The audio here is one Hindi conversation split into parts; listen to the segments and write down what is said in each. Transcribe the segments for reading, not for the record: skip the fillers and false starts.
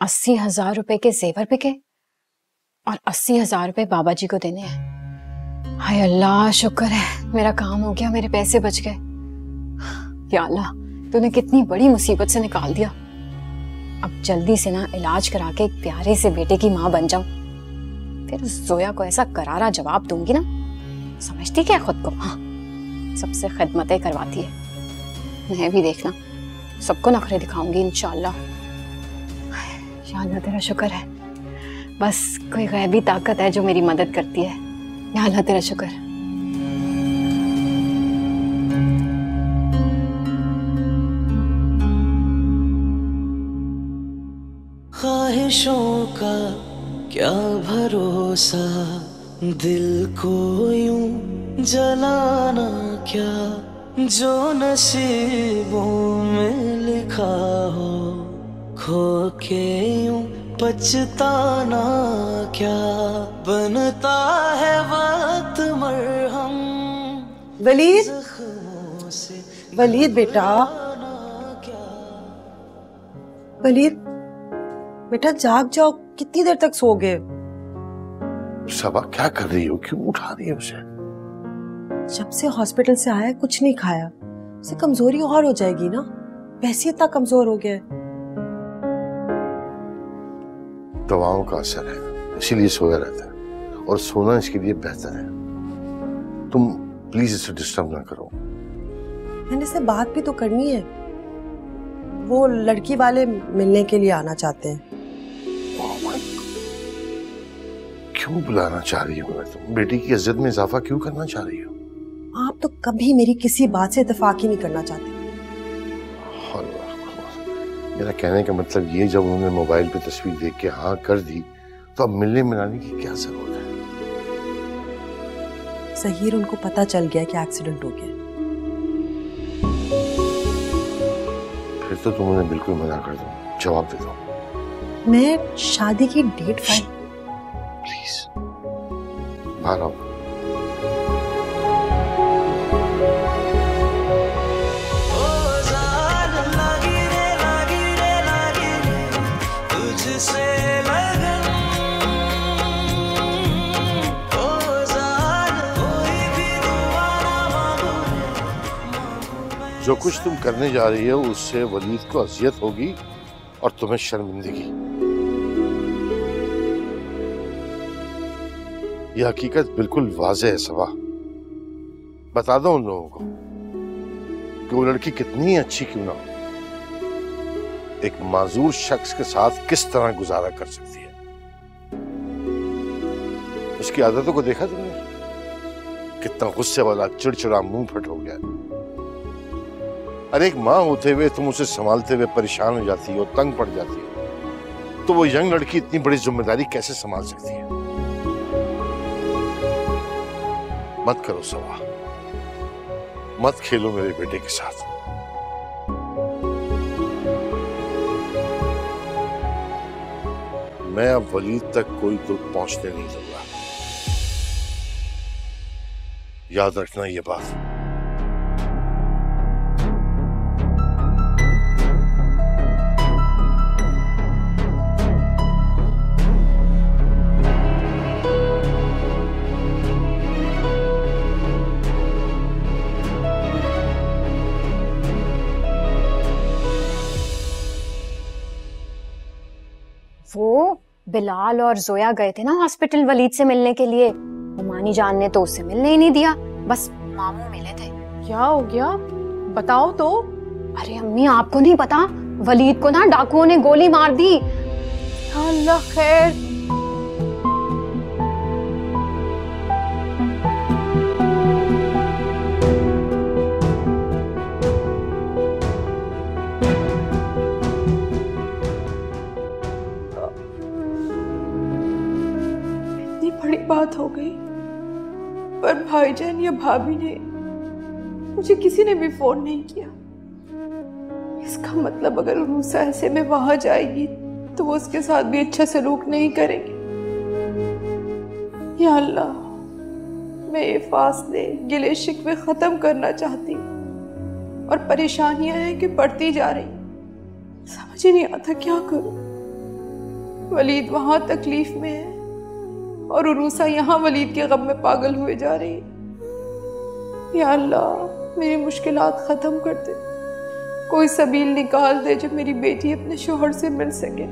80,000 रुपए के जेवर बिके और 80,000 रुपए बाबा जी को देने हैं। हाय अल्लाह, शुक्र है मेरा काम हो गया, मेरे पैसे बच गए। या अल्लाह, तूने कितनी बड़ी मुसीबत से निकाल दिया। अब जल्दी से ना इलाज करा के एक प्यारे से बेटे की माँ बन जाऊं, फिर उस जोया को ऐसा करारा जवाब दूंगी ना, समझती क्या खुद को, हाँ सबसे खिदमतें करवाती है। मैं भी देखना सबको नखरे दिखाऊंगी इंशाल्लाह। या अल्लाह तेरा शुक्र है, बस कोई गैबी ताकत है जो मेरी मदद करती है। या अल्लाह तेरा शुक्र। ख्वाहिशों का क्या भरोसा, दिल को यूं जलाना क्या, जो नसीबों में लिखा हो, खो के यूं पछताना क्या, बनता है वक्त मरहम। वलीद, वलीद बेटा, वलीद बेटा जाग जाओ, कितनी देर तक सोओगे? सबा क्या कर रही हो, क्यों उठा रही है उसे? जब से हॉस्पिटल से आया कुछ नहीं खाया, उसे कमजोरी और हो जाएगी ना, वैसे इतना कमजोर हो गया है। दवाओं का असर है, इसीलिए सोया रहता है और सोना इसके लिए बेहतर है। तुम प्लीज इसे डिस्टर्ब ना करो। मैंने इससे बात भी तो करनी है, वो लड़की वाले मिलने के लिए आना चाहते हैं। क्यों बुलाना चाह रही हो? तुम बेटी की इज्जत में इजाफा क्यों करना चाह रही हो? आप तो कभी मेरी किसी बात से इत्तेफाक ही नहीं करना चाहते। मेरा कहने का मतलब ये, जब उन्होंने मोबाइल पे तस्वीर देख के हाँ कर दी तो अब मिलने मिलाने की क्या जरूरत है? ज़हीर, उनको पता चल गया कि एक्सीडेंट हो गया। फिर तो तुम उन्हें बिल्कुल मना कर दो, जवाब दे दो। मैं शादी की डेट फाइल। प्लीज बाहर आओ। जो कुछ तुम करने जा रही हो उससे वलीद को अजियत होगी और तुम्हें शर्मिंदगी। यह हकीकत बिल्कुल वाज़ेह है सबा। बता दो उन लोगों को कि वो लड़की कितनी अच्छी क्यों ना हो, एक माजूर शख्स के साथ किस तरह गुजारा कर सकती है। उसकी आदतों को देखा तुमने? कितना गुस्से वाला, चिड़चिड़ा, मुंह फट हो गया। अरे एक माँ होते हुए तुम उसे संभालते हुए परेशान हो जाती हो, तंग पड़ जाती हो, तो वो यंग लड़की इतनी बड़ी जिम्मेदारी कैसे संभाल सकती है? मत करो सवा, मत खेलो मेरे बेटे के साथ। मैं अब वलीद तक कोई दुख पहुंचने नहीं दूंगा, याद रखना ये बात। वो बिलाल और जोया गए थे ना हॉस्पिटल वलीद से मिलने के लिए। मानी जान ने तो उससे मिलने ही नहीं दिया, बस मामू मिले थे। क्या हो गया बताओ तो। अरे अम्मी, आपको नहीं पता, वलीद को ना डाकुओं ने गोली मार दी। अल्लाह खैर। बड़ी बात हो गई, पर भाईजान या भाभी ने, मुझे किसी ने भी फोन नहीं किया। इसका मतलब अगर रूसा ऐसे में वहां जाएगी तो वो उसके साथ भी अच्छा सलूक नहीं करेंगे। या अल्लाह, मैं ये फासले, गिले शिकवे खत्म करना चाहती हूँ और परेशानियां हैं कि बढ़ती जा रही। समझ ही नहीं आता क्या करूं। वलीद वहां तकलीफ में है और उरूसा यहाँ वलीद के गम में पागल हुए जा रही है। या अल्लाह मेरी मुश्किलात खत्म कर दे, कोई सबील निकाल दे जब मेरी बेटी अपने शोहर से मिल सके।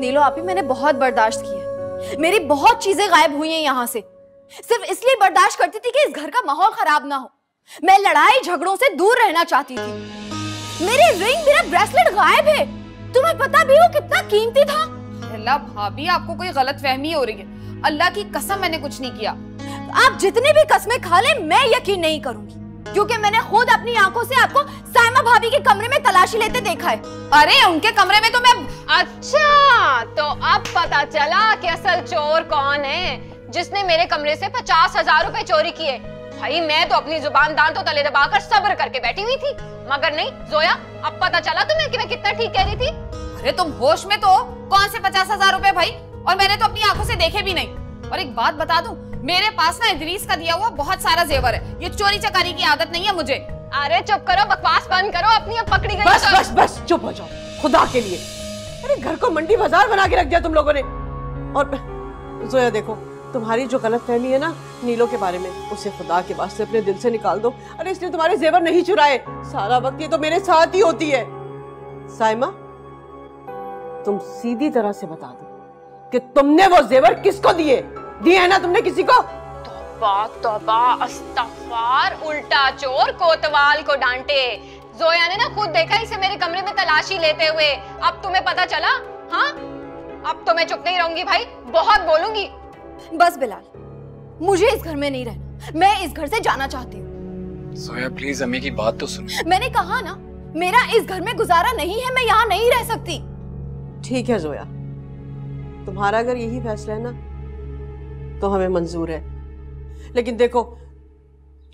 नीलो आपी, मैंने बहुत बर्दाश्त किया, मेरी बहुत चीजें गायब हुई हैं यहाँ से, सिर्फ इसलिए बर्दाश्त करती थी कि इस घर का माहौल खराब ना हो। मैं लड़ाई झगड़ों से दूर रहना चाहती थी। मेरी रिंग, मेरा ब्रेसलेट गायब है। तुम्हें पता भी हो कितना कीमती था? अल्लाह भाभी, आपको कोई गलतफहमी हो रही है। अल्लाह की कसम मैंने कुछ नहीं किया। आप जितनी भी कसमें खा ले, मैं यकीन नहीं करूंगी, क्योंकि मैंने खुद अपनी आंखों से आपको साइमा भाभी के कमरे में तलाशी लेते देखा है। अरे उनके कमरे में तो मैं। अच्छा, तो अब पता चला कि असल चोर कौन है, जिसने मेरे कमरे से 50,000 रुपए चोरी किए। भाई मैं तो अपनी जुबान दांतों तले दबाकर सब्र करके बैठी हुई थी, मगर नहीं जोया, अब पता चला तुम्हें कि मैं कितना ठीक कह रही थी। अरे तुम होश में तो हो? कौन से 50,000 रुपए भाई? और मैंने तो अपनी आंखों से देखे भी नहीं। और एक बात बता दूं, मेरे पास ना इदरीस का दिया हुआ बहुत सारा जेवर है। ये चोरी चकारी की आदत नहीं है मुझे। अरे चुप करो, बकवास बंद करो, अपनी अब पकड़ी गई। बस बस बस चुप हो जाओ खुदा के लिए। अरे घर को मंडी बाजार बना के रख दिया तुम लोगों ने। और जोया देखो, तुम्हारी जो गलतफहमी है ना नीलो के बारे में, उसे खुदा के वास्ते अपने दिल से निकाल दो। अरे इसने तुम्हारे जेवर नहीं चुराए, सारा वक्त ये तो मेरे साथ ही होती है। साइमा, तुम सीधी तरह से बता दो कि तुमने वो जेवर किसको दिए है ना तुमने किसी को? तौबा तौबा अस्तगफार, उल्टा चोर कोतवाल को डांटे। जोया ने ना खुद देखा इसे मेरे कमरे में तलाशी लेते हुए। अब तुम्हें पता चला? हाँ, अब तो मैं चुप नहीं रहूंगी भाई, बहुत बोलूंगी। बस बिलाल, मुझे इस घर में नहीं रहना, मैं इस घर से जाना चाहती हूँ। जोया प्लीज अम्मी की बात तो सुनो। मैंने कहा ना, मेरा इस घर में गुजारा नहीं है, मैं यहाँ नहीं रह सकती। ठीक है जोया, तुम्हारा अगर यही फैसला है ना तो हमें मंजूर है, लेकिन देखो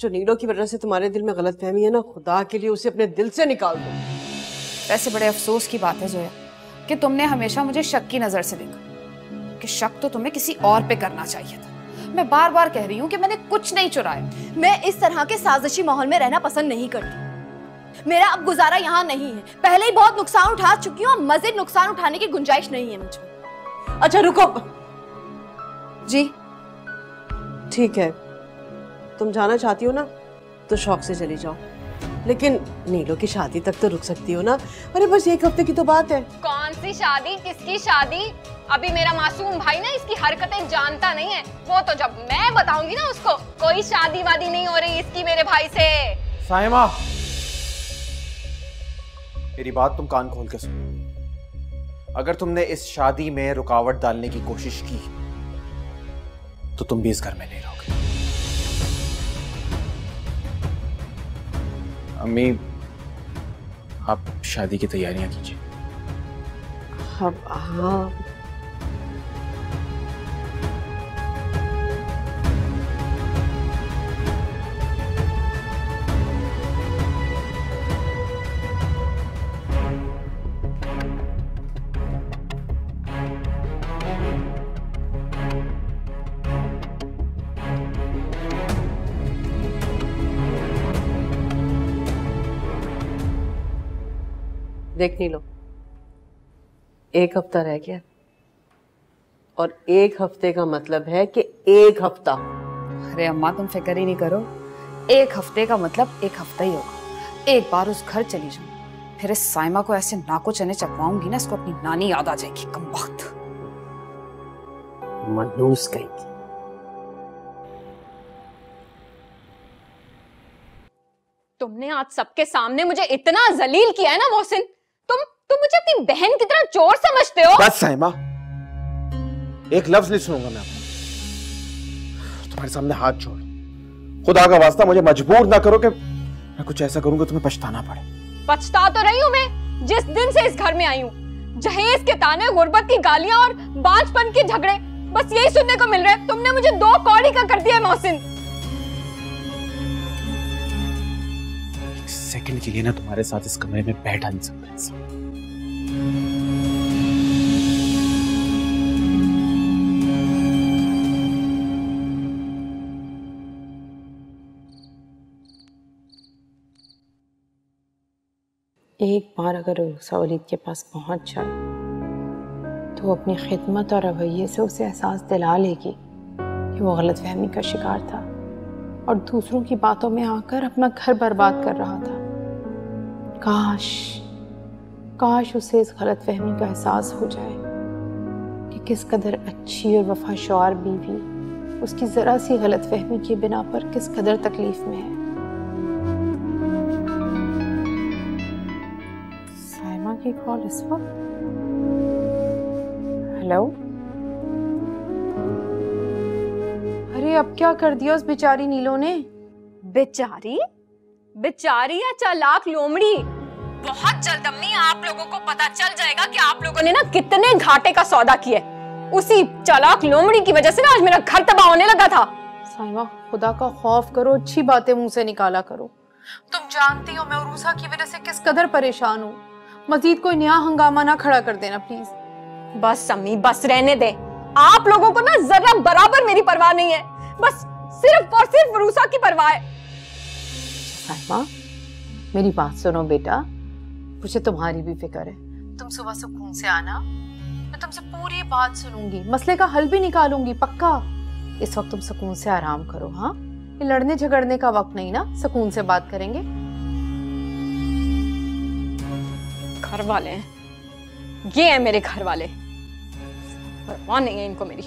जो नीलो की वजह से तुम्हारे दिल में गलतफहमी है ना, खुदा के लिए उसे अपने दिल से निकाल दो। वैसे बड़े अफसोस की बात है जोया कि तुमने हमेशा मुझे शक की नजर से देखा, कि शक तो तुम्हें किसी और पे करना चाहिए था। मैं बार बार कह रही हूँ कि मैंने कुछ नहीं चुराया। मैं इस तरह के साजिशी माहौल में रहना पसंद नहीं करती। मेरा अब गुजारा यहाँ नहीं है, पहले ही बहुत नुकसान उठा चुकी हूँ, मजीद नुकसान उठाने की गुंजाइश नहीं है मुझे। अच्छा रुको जी ठीक है, तुम जाना चाहती हो ना तो शौक से चली जाओ, लेकिन नीलो की शादी तक तो रुक सकती हो ना। अरे बस एक हफ्ते की तो बात है। कौन सी शादी, किसकी शादी? अभी मेरा मासूम भाई ना इसकी हरकतें जानता नहीं है, वो तो जब मैं बताऊंगी ना उसको, कोई शादी वादी नहीं हो रही इसकी मेरे भाई से। साइमा, मेरी बात तुम कान खोल के सुनो। अगर तुमने इस शादी में रुकावट डालने की कोशिश की तो तुम भी इस घर में नहीं रहोगे। अम्मी, आप शादी की तैयारियां कीजिए। हाँ देख नी लो, एक हफ्ता रह गया और एक हफ्ते का मतलब है कि एक हफ्ता। अरे अम्मा तुम फिक्र ही नहीं करो, एक हफ्ते का मतलब एक हफ्ता ही होगा। एक बार उस घर चली जाऊं, फिर इस साइमा को ऐसे नाको चने चकवाऊंगी ना, इसको अपनी नानी याद आ जाएगी। कमबख्त मनूस कहेगी। तुमने आज सबके सामने मुझे इतना जलील किया है ना मोहसिन, तुम मुझे अपनी बहन की तरह चोर समझते हो। बस साइमा, एक लफ्ज नहीं सुनूंगा मैं आपका। तुम्हारे सामने हाथ जोड़, खुदा का वास्ता मुझे मजबूर ना करो कि मैं कुछ ऐसा करूंगा तुम्हें पछताना पड़े। पछता तो रही हूं मैं, जिस दिन से इस घर में आई हूँ। जहेज के ताने, गुर्बत की गालियां और बांझपन के झगड़े, बस यही सुनने को मिल रहा है। तुमने मुझे 2 कौड़ी का कर दिया मोहसिन। एक सेकंड के लिए ना तुम्हारे साथ इस कमरे में बैठा नहीं सकता। एक बार अगर उर्सा वलीद के पास पहुंच जाए तो वो अपनी खिदमत और रवैये से उसे एहसास दिला लेगी कि वो गलतफहमी का शिकार था और दूसरों की बातों में आकर अपना घर बर्बाद कर रहा था। काश उसे इस गलतफहमी का एहसास हो जाए कि किस कदर अच्छी और वफाशौर बीवी उसकी जरा सी गलतफहमी की बिना पर किस कदर तकलीफ में है। साइमा की कॉल इस वक्त। हेलो। अरे अब क्या कर दिया उस बेचारी नीलो ने? बेचारी या चालाक लोमड़ी, बहुत जल्द अम्मी आप लोगों को पता चल जाएगा कि आप लोगों ने ना कितने घाटे का सौदा किया। उसी चालाक लोमड़ी की वजह से ना आज मेरा घर तबाह होने लगा था। साइमा खुदा का खौफ करो, अच्छी बातें मुंह से निकाला करो। तुम जानती हो मैं उरूसा की वजह से किस कदर परेशान हूँ। मजीद कोई नया हंगामा ना खड़ा कर देना प्लीज। बस अम्मी बस रहने दे। आप लोगों को ना जरा बराबर मेरी परवाह नहीं है, बस सिर्फ और सिर्फ उरूसा की परवाह है। साइमा मेरी बात सुनो बेटा, मुझे तुम्हारी भी फिक्र है। तुम सुबह सुकून से आना, मैं तुमसे पूरी बात सुनूंगी, मसले का हल भी निकालूंगी पक्का। इस वक्त तुम सुकून से आराम करो। हाँ, ये लड़ने झगड़ने का वक्त नहीं ना, सुकून से बात करेंगे। घर वाले हैं, ये है मेरे घर वाले, परवाह नहीं है इनको मेरी।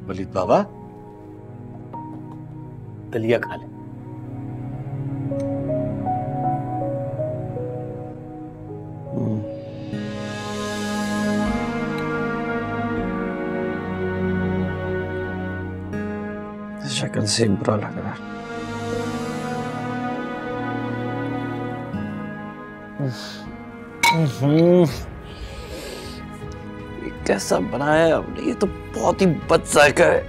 वलीद बाबा दलिया खा ले। शक्ल से बुरा लग रहा है। कैसा बनाया है आपने? ये तो बहुत ही बद जायका है।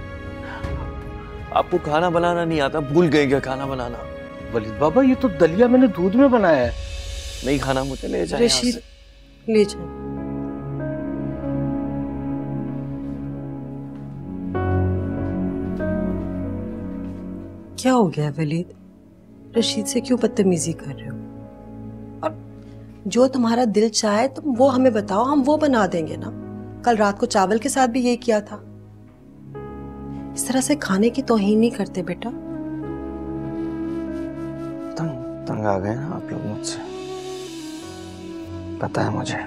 आपको खाना बनाना नहीं आता? भूल गए क्या खाना बनाना? वलीद बाबा ये तो दलिया मैंने दूध में बनाया है। नहीं खाना, मुझे ले जाए। रशीद ले जाए। क्या हो गया वलीद? रशीद से क्यों बदतमीजी कर रहे हो? और जो तुम्हारा दिल चाहे तुम वो हमें बताओ, हम वो बना देंगे ना। कल रात को चावल के साथ भी यही किया था। इस तरह से खाने की तौहीन नहीं करते बेटा। तंग आ गए ना आप लोग मुझसे, पता है मुझे।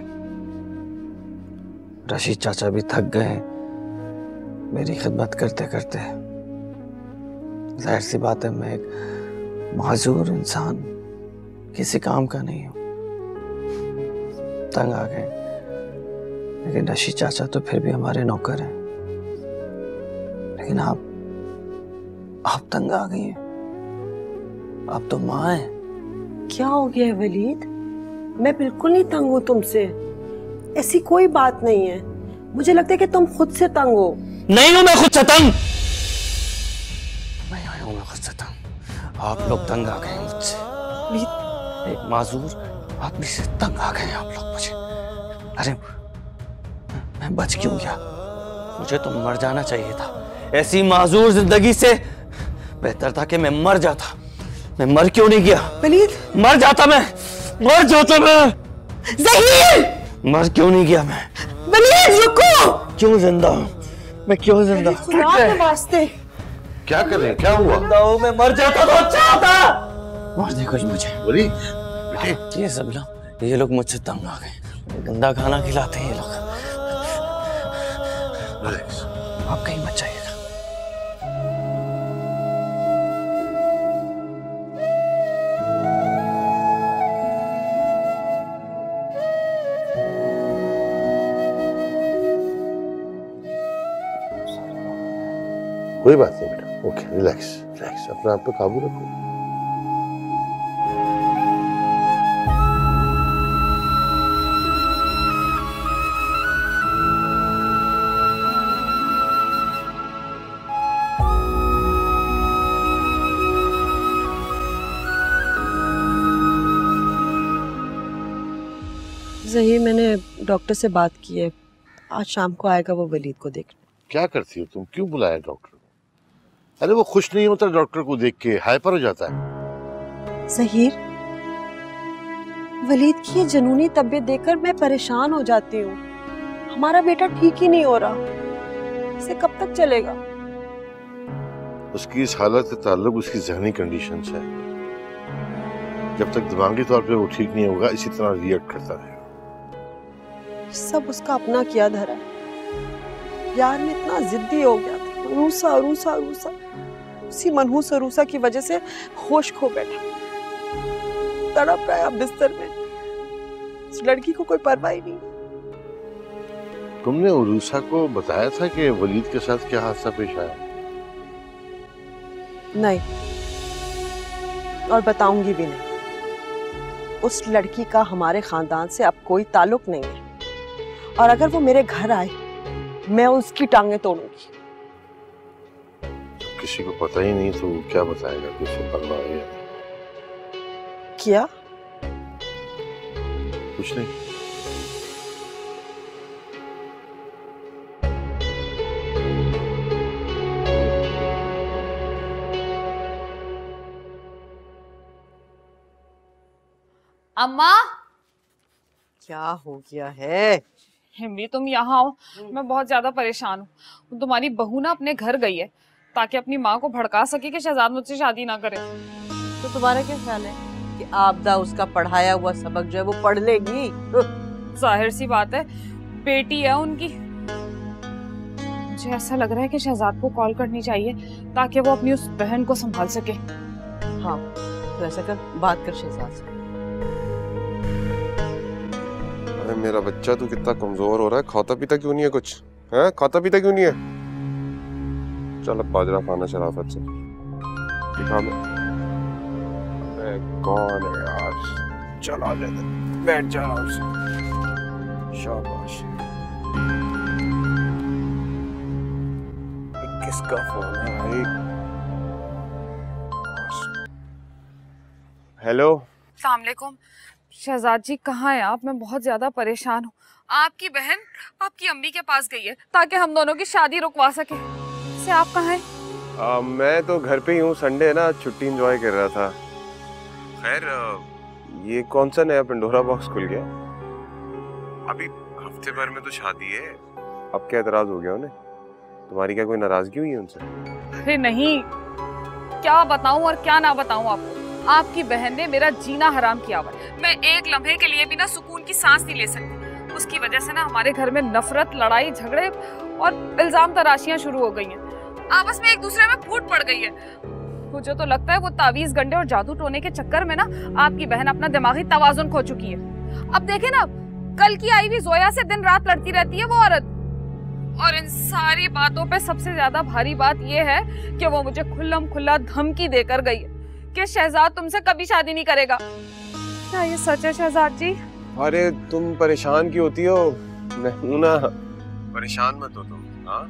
रशीद चाचा भी थक गए मेरी खिदमत करते करते। जाहिर सी बात है मैं एक माजूर इंसान, किसी काम का नहीं हूं। तंग आ गए, लेकिन रशीद चाचा तो फिर भी हमारे नौकर हैं। लेकिन आप तंग आ गई हैं। आप तो माँ हैं। क्या हो गया है वलीद? मैं बिल्कुल नहीं तंग हूँ तुमसे, ऐसी कोई बात नहीं है। मुझे लगता है कि तुम खुद से तंग हो। नहीं हूं मैं खुद से तंग, नहीं हूं मैं खुद से तंग। आप लोग तंग आ गए मुझसे। एक माजूर आदमी से तंग आ गए आप लोग मुझे। अरे मैं बच क्यों गया? मुझे तो मर जाना चाहिए था। ऐसी माजूर जिंदगी से बेहतर था कि मैं मर जाता। मैं मर क्यों नहीं गया? वलीद मर जाता मैं, मर जाता मैं। ज़हीर मर क्यों नहीं गया मैं? वलीद रुको। क्यों जिंदा हूं मैं? क्यों जिंदा? खुदा के वास्ते क्या कर रहे हैं? क्या हुआ? जिंदा हूं मैं, मर जाता तो अच्छा होता। मार दे कुछ मुझे। वलीद बेटे, ये सब लोग, ये लोग मुझसे तंग आ गए। गंदा खाना खिलाते हैं ये लोग। आप कहीं मत जाइएगा। कोई बात नहीं बेटा, ओके रिलैक्स रिलैक्स, अपने आप पे काबू रखो। सही, मैंने डॉक्टर से बात की है, आज शाम को आएगा वो वलीद को देखने। क्या करती हो तुम, क्यों बुलाया डॉक्टर को? अरे वो खुश नहीं होता डॉक्टर को देख के, हाइपर हो जाता है। ज़हीर, वलीद की ये जनूनी तबीयत देखकर मैं परेशान हो जाती हूँ। हमारा बेटा ठीक ही नहीं हो रहा, इसे कब तक चलेगा? उसकी इस हालत से ताल्लुक उसकी ज़हनी कंडीशन से है। जब तक दिमागी तौर पे वो ठीक नहीं होगा, इसी तरह रिएक्ट करता रहेगा। सब उसका अपना किया धरा है। यार मैं इतना जिद्दी हो गया था, रूसा रूसा रूसा, उसी मनहूस रूसा की वजह से होश खो बैठा, तड़प रहा है बिस्तर में। उस लड़की को कोई परवाह ही नहीं। तुमने उरूसा को बताया था कि वलीद के साथ क्या हादसा पेश आया? नहीं, और बताऊंगी भी नहीं। उस लड़की का हमारे खानदान से अब कोई ताल्लुक नहीं है, और अगर वो मेरे घर आए मैं उसकी टांगें तोड़ूंगी। जब किसी को पता ही नहीं तो क्या बताएगा कि उसे परवाह है? क्या? कुछ नहीं। अम्मा, क्या हो गया है? हिम्मी तुम यहाँ आओ, मैं बहुत ज्यादा परेशान हूँ। तुम्हारी बहू ना अपने घर गई है ताकि अपनी माँ को भड़का सके कि शहजाद मुझसे शादी ना करे। तो तुम्हारा क्या ख्याल है कि आपदा उसका पढ़ाया हुआ सबक जो है वो पढ़ लेगी? जाहिर सी बात है, बेटी है उनकी। मुझे ऐसा लग रहा है कि शहजाद को कॉल करनी चाहिए ताकि वो अपनी उस बहन को संभाल सके। हाँ, तो ऐसा कर, बात कर शहजाद से। अरे मेरा बच्चा तू कितना कमजोर हो रहा है, खाता पीता क्यों नहीं है कुछ? हैं, खाता पीता क्यों नहीं है? चल अब बाजरा खाना शराफत से दिखा मैं। अरे कौन है यार? चल आ जा, बैठ जा आराम से। शाबाश। किसका फोन है भाई? हेलो, अस्सलाम वालेकुम। शहजाद जी कहाँ हैं आप? मैं बहुत ज्यादा परेशान हूँ। आपकी बहन आपकी अम्मी के पास गई है ताकि हम दोनों की शादी रुकवा सके। से आप कहाँ हैं? मैं तो घर पे ही हूँ, संडे है ना, छुट्टी एंजॉय कर रहा था। खैर ये कौन सा नया पंडोरा बॉक्स खुल गया? अभी हफ्ते भर में तो शादी है, अब क्या एतराज हो गया उन्हें? तुम्हारी क्या कोई नाराजगी हुई है उनसे? अरे नहीं, क्या बताऊं और क्या ना बताऊं आपको। आपकी बहन ने मेरा जीना हराम किया हुआ है। मैं एक लम्हे के लिए भी ना सुकून की सांस नहीं ले सकती। उसकी वजह से ना हमारे घर में नफरत, लड़ाई झगड़े और इल्जाम तराशियां शुरू हो गई हैं। आपस में एक दूसरे में फूट पड़ गई है। मुझे तो लगता है वो तावीज गंडे और जादू टोने के चक्कर में ना आपकी बहन अपना दिमागी तवाजुन खो चुकी है। अब देखे ना, कल की आई हुई जोया से दिन रात लड़ती रहती है वो औरत। और इन सारी बातों पे सबसे ज्यादा भारी बात ये है कि वो मुझे खुल्लम खुल्ला धमकी देकर गई है कि शहजाद तुमसे कभी शादी नहीं करेगा। क्या ये सच है शहजाद जी? अरे तुम परेशान क्यों होती हो? नहीं ना, परेशान मत हो तुम। हाँ,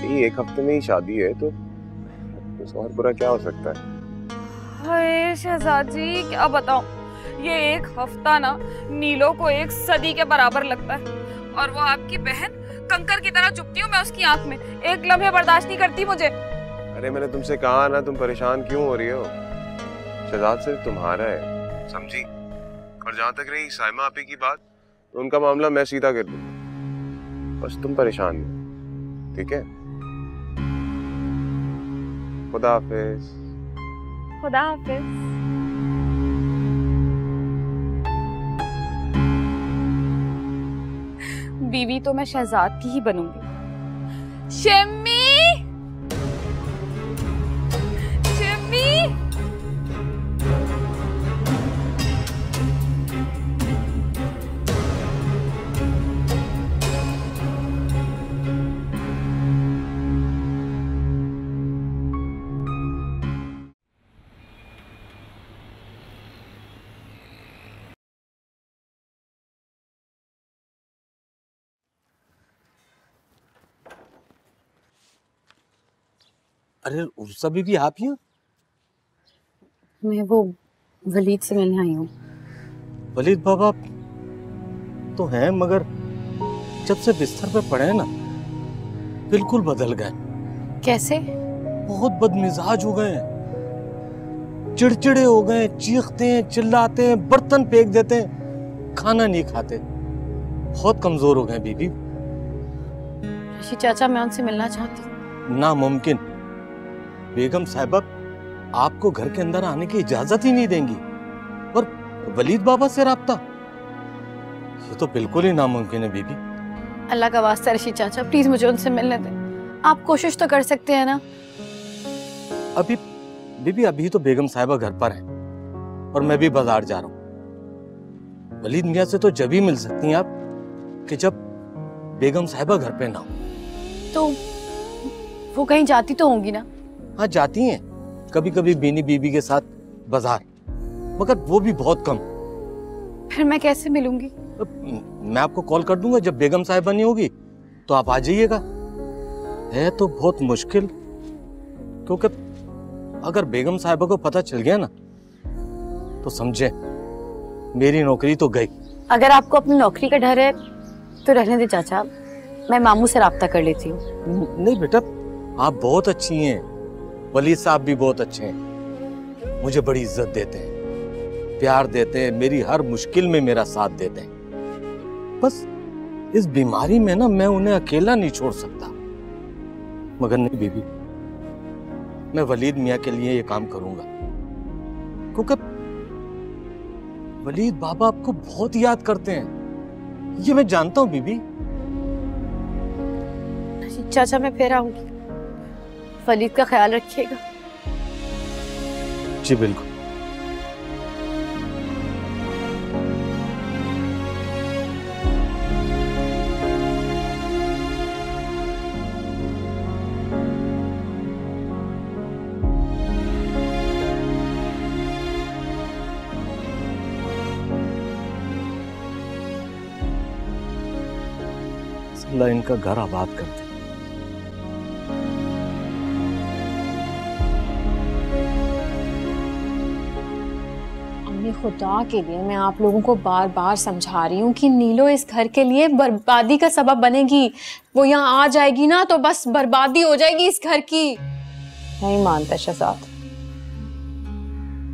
ये एक हफ्ते में ही शादी है तो और बुरा क्या हो सकता है? हाय शहजाद जी, क्या बताऊं, ये एक हफ्ता ना नीलो को एक सदी के बराबर लगता है। और वो आपकी बहन कंकर की तरह चुभती हूँ मैं उसकी आंख में, एक लम्हे बर्दाश्त नहीं करती मुझे। अरे मैंने तुमसे कहा ना, तुम परेशान क्यों हो रही हो? शहजाद सिर्फ तुम्हारा है, समझी? और जहाँ तक रही साइमा आपी की बात, तो उनका मामला मैं सीधा कर दूँ। बस तुम परेशान नहीं, ठीक है? खुदा हाफिज। खुदा हाफिज। बीवी तो मैं शहजाद की ही बनूंगी। शम्मी, अरे उर्सा बीबी आप ही हो? मैं वो वलीद से मिलने आई हूँ। वलीद बाबा तो हैं, मगर जब से बिस्तर पे पड़े हैं ना बिल्कुल बदल गए। कैसे? बहुत बदमिजाज हो गए हैं, चिड़चिड़े हो गए, चीखते हैं, चिल्लाते हैं, बर्तन फेंक देते हैं, खाना नहीं खाते, बहुत कमजोर हो गए बीबी। रशीद चाचा, मैं उनसे मिलना चाहती हूँ। नामुमकिन। बेगम साहिबा आपको घर के अंदर आने की इजाजत ही नहीं देंगी, और वलीद बाबा से राब्ता, ये तो बिल्कुल ही नामुमकिन है बीबी। अल्लाह का वास्ता रशीद चाचा, प्लीज मुझे उनसे मिलने दें। आप कोशिश तो कर सकते हैं ना। अभी बीबी अभी तो बेगम साहिबा घर पर है और मैं भी बाजार जा रहा हूँ। वलीद मियाँ से तो जब ही मिल सकती हैं आप कि जब बेगम साहिबा घर पे ना हो। तो वो कहीं जाती तो होंगी ना? हाँ जाती हैं, कभी कभी बीनी बीबी के साथ बाजार, मगर वो भी बहुत कम। फिर मैं कैसे मिलूंगी? मैं आपको कॉल कर दूंगा, जब बेगम साहिबा नहीं होगी तो आप आ जाइएगा। है तो बहुत मुश्किल, क्योंकि अगर बेगम साहिबा को पता चल गया ना तो समझे मेरी नौकरी तो गई। अगर आपको अपनी नौकरी का डर है तो रहने दे चाचा, मैं मामू से राब्ता कर लेती हूँ। नहीं बेटा, आप बहुत अच्छी हैं, वलीद साहब भी बहुत अच्छे हैं, मुझे बड़ी इज्जत देते हैं, प्यार देते हैं, मेरी हर मुश्किल में मेरा साथ देते हैं। बस इस बीमारी में ना मैं उन्हें अकेला नहीं छोड़ सकता। मगर नहीं बीबी, मैं वलीद मियाँ के लिए ये काम करूंगा, क्योंकि वलीद बाबा आपको बहुत याद करते हैं, ये मैं जानता हूं बीबी। चाचा मैं फिर आऊंगी, वलीद का ख्याल रखिएगा। जी बिल्कुल। अल्लाह इनका घर आबाद कर दे। अम्मी, खुदा के लिए मैं आप लोगों को बार बार समझा रही हूँ कि नीलो इस घर के लिए बर्बादी का सबब बनेगी। वो यहाँ आ जाएगी ना तो बस बर्बादी हो जाएगी इस घर की। नहीं मानता शहजाद,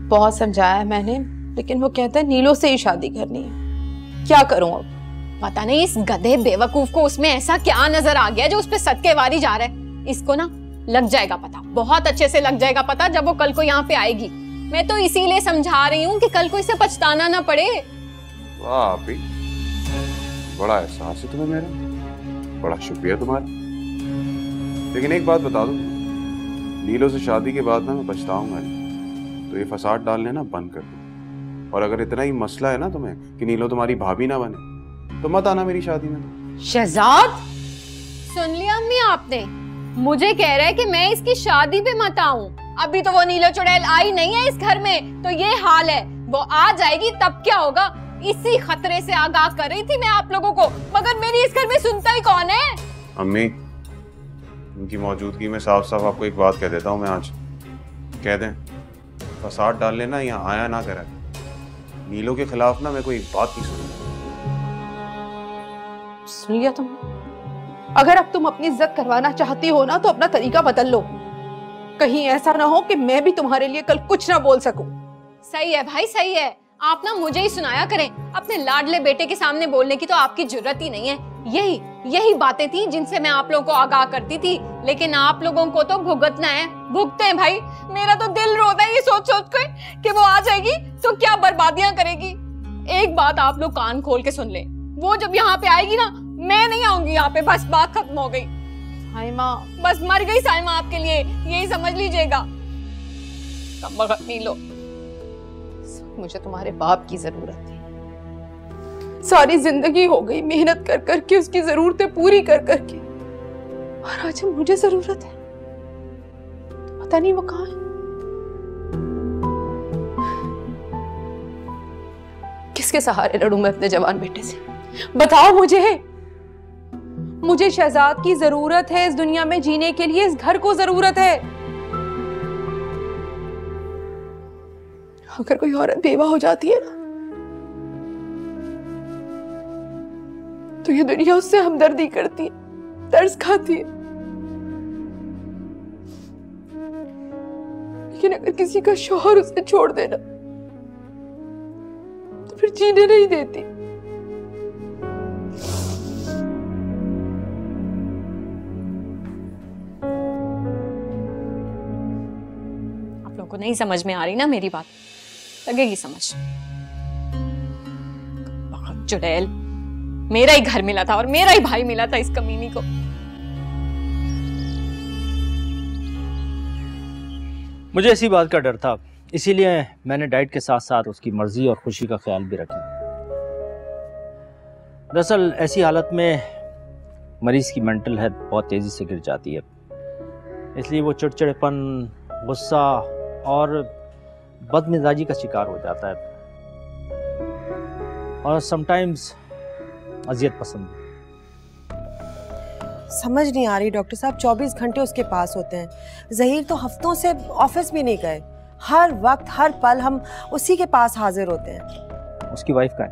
बहुत समझाया है मैंने, लेकिन वो कहता है नीलो से ही शादी करनी है। क्या करूं अब? पता नहीं इस गधे बेवकूफ को उसमें ऐसा क्या नजर आ गया जो उस पे सदके वारी जा रहा है। इसको ना लग जाएगा पता, बहुत अच्छे से लग जाएगा पता जब वो कल को यहाँ पे आएगी। मैं तो इसीलिए समझा रही हूँ कि कल को इसे पछताना ना पड़े। वाह आपी, बड़ा एहसास है तुम्हें मेरा, बड़ा शुक्रिया तुम्हारा। लेकिन एक बात बता दो, नीलो से शादी के बाद ना मैं पछताऊंगा नहीं, तो ये फसाद डालने ना बंद कर दो। और अगर इतना ही मसला है ना तुम्हें कि नीलो तुम्हारी भाभी ना बने, तो मत आना मेरी शादी में। शहजाद, सुन लिया अम्मी आपने? मुझे कह रहा है कि मैं इसकी शादी पे मत आऊं। अभी तो वो नीलो चुड़ैल आई नहीं है इस घर में, तो ये हाल है। वो आ जाएगी तब क्या होगा, इसी खतरे से आगाह कर रही थी मैं आप लोगों को, मगर मेरी इस घर में सुनता ही कौन है? अम्मी, उनकी मौजूदगी में साफ साफ आपको एक बात कह देता हूँ मैं आज, कह दें फसाद डाल लेना यहाँ आया ना करा। नीलो के खिलाफ ना मैं कोई एक बात नहीं सुनूंगा। सुन लिया तुमने? अगर अब तुम अपनी इज्जत करवाना चाहती हो ना तो अपना तरीका बदल लो, कहीं ऐसा ना हो कि मैं भी तुम्हारे लिए कल कुछ ना बोल सकूं। सही है भाई, सही है। आप ना मुझे ही सुनाया करें, अपने लाडले बेटे के सामने बोलने की तो आपकी जुर्रत ही नहीं है। यही बातें थी जिनसे मैं आप लोगों को आगाह करती थी, लेकिन आप लोगों को तो भुगतना है। भुगते हैं भाई, मेरा तो दिल रोता है ये सोच सोच कर कि वो आ जाएगी तो क्या बर्बादियां करेगी। एक बात आप लोग कान खोल के सुन ले, वो जब यहाँ पे आएगी ना, मैं नहीं आऊंगी यहाँ पे, बस बात खत्म हो गई। साइमा, बस मर गई साइमा आपके लिए, यही समझ लीजिएगा। नीलो, मुझे तुम्हारे बाप की जरूरत है। सारी जिंदगी हो गई मेहनत कर करके, उसकी जरूरतें पूरी कर करके, और आज मुझे जरूरत है तो पता नहीं वो कहाँ है। किसके सहारे लड़ूं मैं अपने जवान बेटे से? बताओ मुझे शहजाद की जरूरत है इस दुनिया में जीने के लिए, इस घर को जरूरत है। अगर कोई औरत बेवा हो जाती है ना तो ये दुनिया उससे हमदर्दी करती है, तरस खाती है। लेकिन अगर किसी का शौहर उसे छोड़ देना तो फिर जीने नहीं देती। आप लोगों को नहीं समझ में आ रही ना मेरी बात, लगेगी समझ। बहुत चुड़ैल, मेरा ही घर मिला था और मेरा ही भाई मिला था इस कमीनी को। मुझे इसी बात का डर था, इसीलिए मैंने डाइट के साथ साथ उसकी मर्जी और खुशी का ख्याल भी रखा। दरअसल ऐसी हालत में मरीज की मेंटल हेल्थ बहुत तेजी से गिर जाती है, इसलिए वो चिड़चिड़ेपन, गुस्सा और बदमिजाजी का शिकार हो जाता है और समटाइम्स अजियत पसंद। समझ नहीं आ रही डॉक्टर साहब, 24 घंटे उसके पास होते हैं। ज़हीर तो हफ्तों से ऑफिस भी नहीं गए, हर वक्त हर पल हम उसी के पास हाजिर होते हैं। उसकी वाइफ का है?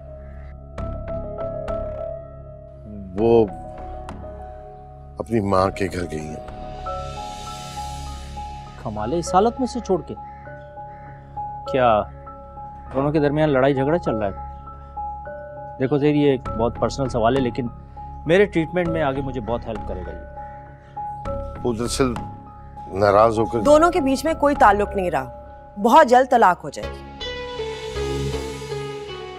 वो अपनी माँ के घर गई है। कमाल है, इस हालत में से छोड़ के? क्या दोनों के दरमियान लड़ाई झगड़ा चल रहा है? देखो ज़हीर, ये एक बहुत पर्सनल सवाल है, लेकिन मेरे ट्रीटमेंट में आगे मुझे बहुत हेल्प करेगा ये। वो दरअसल नाराज होकर दोनों के बीच में कोई ताल्लुक नहीं रहा, बहुत जल्द तलाक हो जाएगी।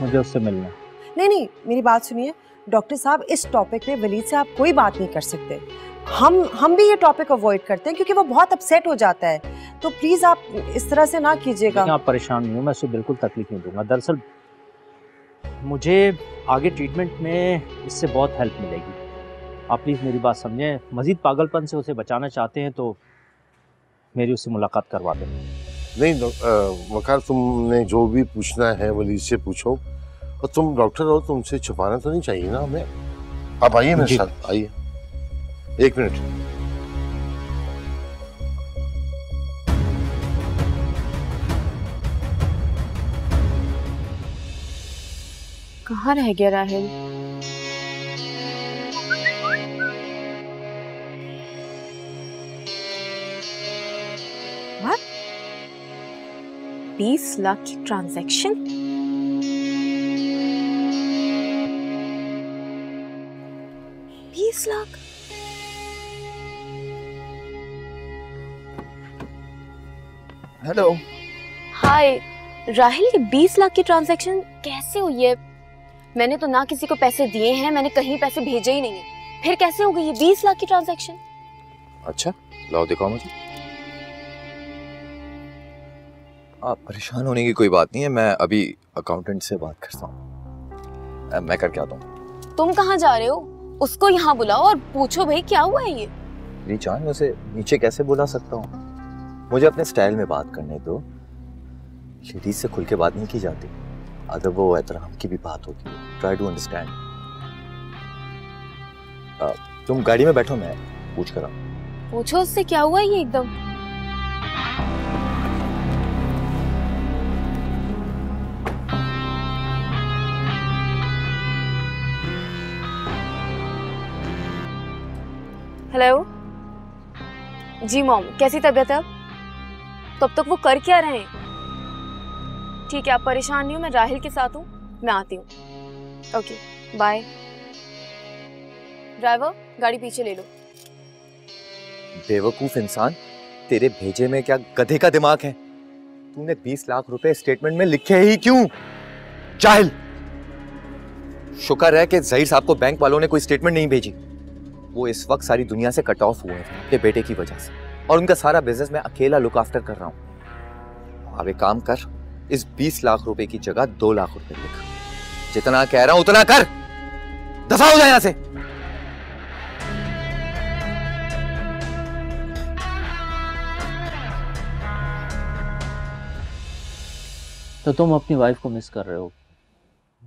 मुझे उससे मिलना। नहीं, मेरी बात सुनिए डॉक्टर साहब, इस टॉपिक पे वलीद से आप कोई बात नहीं कर सकते। हम भी ये टॉपिक अवॉइड करते हैं क्योंकि वो बहुत अपसेट हो जाता है, तो प्लीज आप इस तरह से ना कीजिएगा। आप परेशान नहीं हो, मैं उससे बिल्कुल तकलीफ नहीं दूंगा। दरअसल मुझे आगे ट्रीटमेंट में इससे बहुत हेल्प मिलेगी। आप प्लीज़ मेरी बात समझें। मज़ीद पागलपन से उसे बचाना चाहते हैं तो मेरी उससे मुलाकात करवा दें। नहीं वकार, तुमने जो भी पूछना है वलीद से पूछो, और तुम डॉक्टर हो, तुमसे छुपाना तो नहीं चाहिए ना हमें। आप आइए मेरे साथ, आइए। एक मिनट। कहाँ रह गया राहिल? What? 20 लाख की ट्रांजैक्शन? लाख? हेलो। हाय राहिल, ये 20 लाख की ट्रांजैक्शन कैसे हुई है? मैंने तो ना किसी को पैसे दिए हैं, मैंने कहीं पैसे भेजे ही नहीं है, फिर कैसे हो गई ये 20 लाख की ट्रांजैक्शन? अच्छा लाओ दिखाओ मुझे। आप परेशान होने की कोई बात नहीं है, मैं अभी अकाउंटेंट से बात करता हूँ, मैं करके आता हूँ। तुम कहाँ जा रहे हो? उसको यहाँ बुलाओ और पूछो भाई क्या हुआ है ये। मेरी जान, उसे नीचे कैसे बुला सकता हूँ? मुझे अपने स्टाइल में बात करने दो। लेडीज से खुल के बात नहीं की जाती, अगर वो एहतराम की भी बात होती है। Try to understand. तुम गाड़ी में बैठो, मैं पूछ कर आऊं। पूछो उससे क्या हुआ ये एकदम। हेलो जी मॉम, कैसी तबीयत है अब? तब तक वो कर क्या रहे हैं? ठीक है, आप परेशान नहीं हो, मैं राहिल के साथ हूँ, मैं आती हूँ। Okay bye. ड्राइवर गाड़ी पीछे ले लो। बेवकूफ इंसान, तेरे भेजे में क्या गधे का दिमाग है? तूने 20 लाख रुपए स्टेटमेंट में लिखे ही क्यों? जाहिल। शुक्र है कि ज़हीर साहब को बैंक वालों ने कोई स्टेटमेंट नहीं भेजी। वो इस वक्त सारी दुनिया से कट ऑफ हुए हैं अपने बेटे की वजह से, और उनका सारा बिजनेस मैं अकेला लुक आफ्टर कर रहा हूँ। अब एक काम कर, इस 20 लाख रुपए की जगह 2 लाख रुपए लिख। जितना कह रहा हूं उतना कर, दफा हो जाए यहां से। तो तुम अपनी वाइफ को मिस कर रहे हो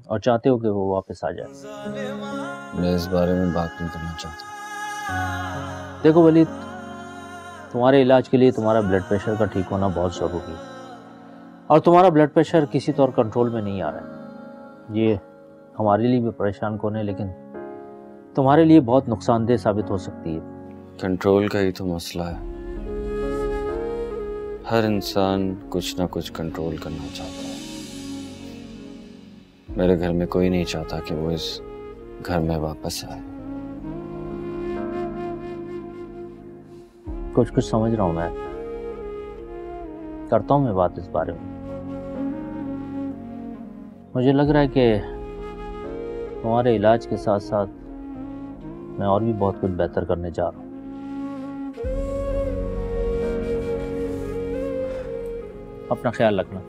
और चाहते हो कि वो वापस आ जाए। मैं इस बारे में बात नहीं करना चाहता। देखो वलीद, तुम्हारे इलाज के लिए तुम्हारा ब्लड प्रेशर का ठीक होना बहुत ज़रूरी है, और तुम्हारा ब्लड प्रेशर किसी तौर कंट्रोल में नहीं आ रहा है। ये हमारे लिए भी परेशान कौन है, लेकिन तुम्हारे लिए बहुत नुकसानदेह साबित हो सकती है। कंट्रोल का ही तो मसला है। हर इंसान कुछ ना कुछ कंट्रोल करना चाहता है। मेरे घर में कोई नहीं चाहता कि वो इस घर में वापस आए। कुछ कुछ समझ रहा हूं मैं, करता हूं मैं बात इस बारे में। मुझे लग रहा है कि तुम्हारे इलाज के साथ साथ मैं और भी बहुत कुछ बेहतर करने जा रहा हूं। अपना ख्याल रखना।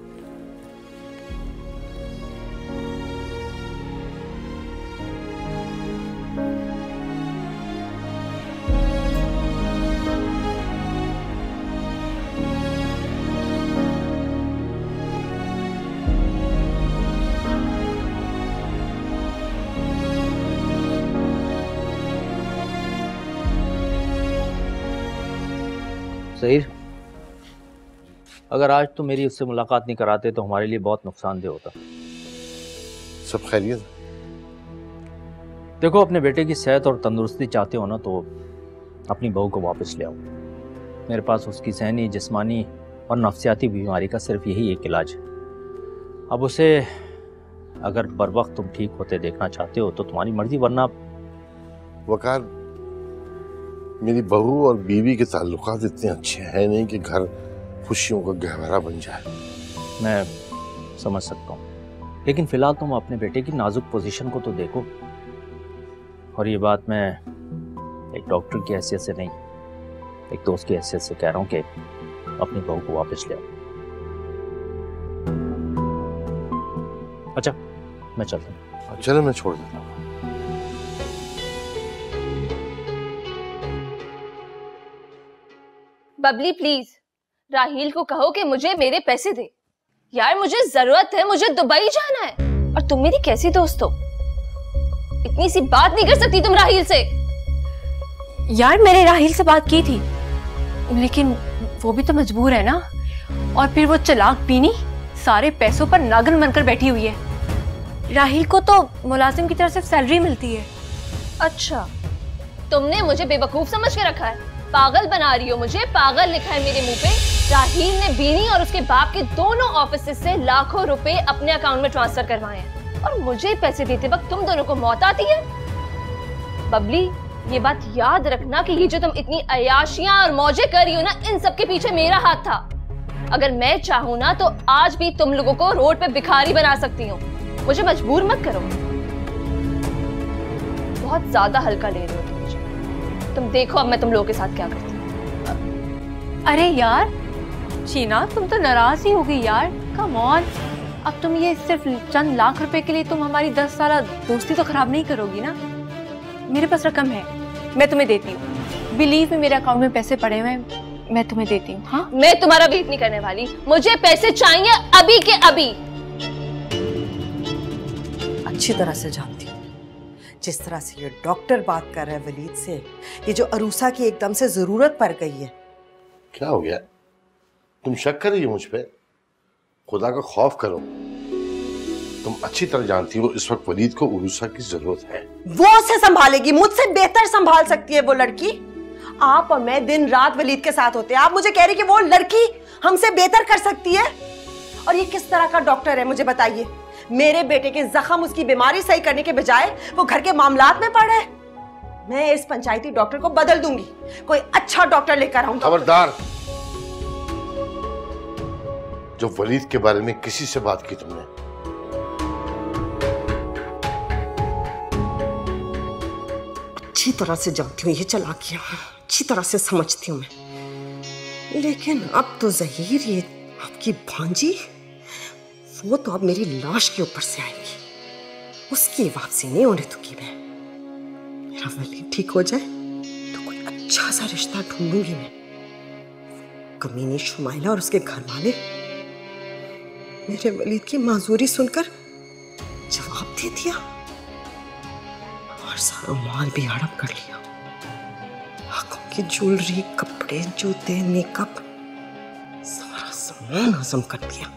सही, अगर आज तो मेरी उससे मुलाकात नहीं कराते तो हमारे लिए बहुत नुकसानदेह होता। सब खैरियत? देखो, अपने बेटे की सेहत और तंदुरुस्ती चाहते हो ना तो अपनी बहू को वापस ले आओ। मेरे पास उसकी सहनी, जिस्मानी और नफ्सियाती बीमारी का सिर्फ यही एक इलाज है। अब उसे अगर बर वक्त तुम ठीक होते देखना चाहते हो तो तुम्हारी मर्जी, वरना वकार, मेरी बहू और बीवी के ताल्लुकात इतने अच्छे हैं नहीं कि घर खुशियों का गहवारा बन जाए। मैं समझ सकता हूँ, लेकिन फिलहाल तुम अपने बेटे की नाजुक पोजीशन को तो देखो। और ये बात मैं एक डॉक्टर की हैसियत से नहीं, एक दोस्त की हैसियत से कह रहा हूँ कि अपनी बहू को वापस ले आओ। अच्छा, मैं चलता हूँ। चलो, मैं छोड़ देता हूँ। बबली प्लीज, राहील को कहो कि मुझे मेरे पैसे दे। यार मुझे जरूरत है, मुझे दुबई जाना है। और तुम मेरी कैसी दोस्त हो, इतनी सी बात नहीं कर सकती तुम राहील से? यार मैंने राहील से बात की थी, लेकिन वो भी तो मजबूर है ना। और फिर वो चालाक बीनी सारे पैसों पर नागिन बनकर बैठी हुई है। राहील को तो मुलाजिम की तरफ से सैलरी मिलती है। अच्छा, तुमने मुझे बेवकूफ समझ के रखा है, पागल बना रही हो मुझे। पागल लिखा है मेरे मुंह पे। राहील ने बीनी और उसके बाप के दोनों ऑफिस से लाखों रुपए अपने अकाउंट में ट्रांसफर करवाए हैं, और मुझे पैसे देते वक्त तुम दोनों को मौत आती है। बबली, ये बात याद रखना कि ये जो तुम इतनी अयाशियां और मौजे कर रही हो ना, इन सब के पीछे मेरा हाथ था। अगर मैं चाहूं ना तो आज भी तुम लोगों को रोड पे भिखारी बना सकती हूँ। मुझे मजबूर मत करो। बहुत ज्यादा हल्का ले रहे हो तुम मुझे। तुम देखो अब मैं तुम लोगों के साथ क्या करती हूँ। अरे यार शीना, तुम तो नाराज ही हो गई यार। कम ऑन, अब तुम ये सिर्फ चंद लाख रुपए के लिए तुम हमारी 10 साल दोस्ती तो खराब नहीं करोगी ना। मेरे पास रकम है, मैं तुम्हें देती हूँ। बिलीव में मेरे अकाउंट में पैसे पड़े हुए हैं, मैं तुम्हें देती हूँ। हाँ, मैं तुम्हारा वेट नहीं करने वाली। मुझे पैसे चाहिए अभी के अभी। अच्छी तरह से जानती हूँ जिस तरह से ये डॉक्टर बात कर रहा है वलीद से, ये जो अरूसा की एकदम से जरूरत पड़ गई है। क्या हो गया? तुम शक कर रही हो मुझ पे? खुदा का खौफ करो। तुम अच्छी तरह जानती हो इस वक्त वलीद को उरूसा की जरूरत है। वो उसे संभालेगी, मुझसे बेहतर संभाल सकती है वो लड़की। आप और मैं दिन रात वलीद के साथ होते हैं, आप मुझे कह रही कि वो लड़की हमसे बेहतर कर सकती है? और ये किस तरह का डॉक्टर है मुझे बताइए? मेरे बेटे के जख्म, उसकी बीमारी सही करने के बजाय वो घर के मामलात में पड़ है। मैं इस पंचायती डॉक्टर को बदल दूंगी, कोई अच्छा डॉक्टर लेकर आऊंगा। खबरदार, जो वलीद के बारे में किसी से बात की तुमने? अच्छी तरह से जानती हूँ ये चालाकियां, अच्छी तरह से समझती हूँ मैं। लेकिन अब तो जहीर, ये आपकी भांजी, वो तो अब मेरी लाश के ऊपर से आएंगी। उसकी वापसी नहीं होने दूंगी मैं। मेरा वलीद ठीक हो जाए तो कोई अच्छा सा रिश्ता ढूंढूंगी मैं। कमीनी शुमाइला और उसके घर वाले मेरे वलीद की माजूरी सुनकर जवाब दे दिया और सारा माल भी हड़प कर लिया। आंखों की ज्वेलरी, कपड़े, जूते, मेकअप, सारा सामान हजम कर दिया।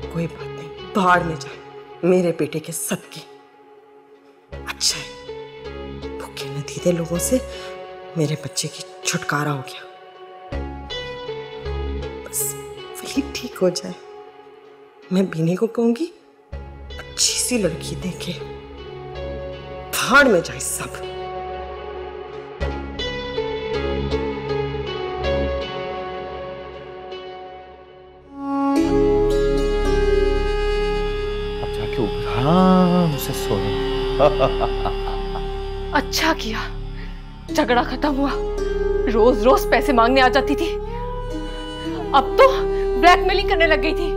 कोई बात नहीं, बाहर में जाए, मेरे बेटे के सदके। अच्छा है पसंदीदा लोगों से मेरे बच्चे की छुटकारा हो गया। बस वही ठीक हो जाए। मैं बीनी को कहूंगी अच्छी सी लड़की देखे, भाड़ में जाए सब। अब जाके आराम से सोए। अच्छा किया, झगड़ा खत्म हुआ। रोज रोज पैसे मांगने आ जाती थी, अब तो ब्लैकमेलिंग करने लग गई थी।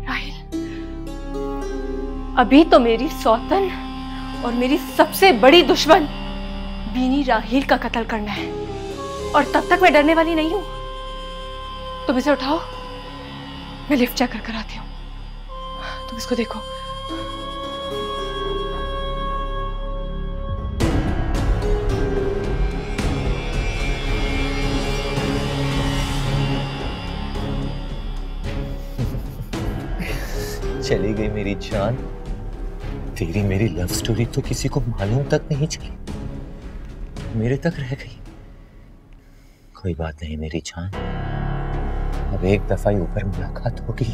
राहिल, अभी तो मेरी सौतन और मेरी सबसे बड़ी दुश्मन बीनी राहिल का कत्ल करना है, और तब तक मैं डरने वाली नहीं हूं। तुम इसे उठाओ, मैं लिफ्ट चेक कर आती हूँ। तुम इसको देखो। चली गई मेरी जान। तेरी मेरी लव स्टोरी तो किसी को मालूम तक नहीं चली, मेरे तक रह गई। कोई बात नहीं मेरी जान, अब एक दफा ही ऊपर मुलाकात होगी।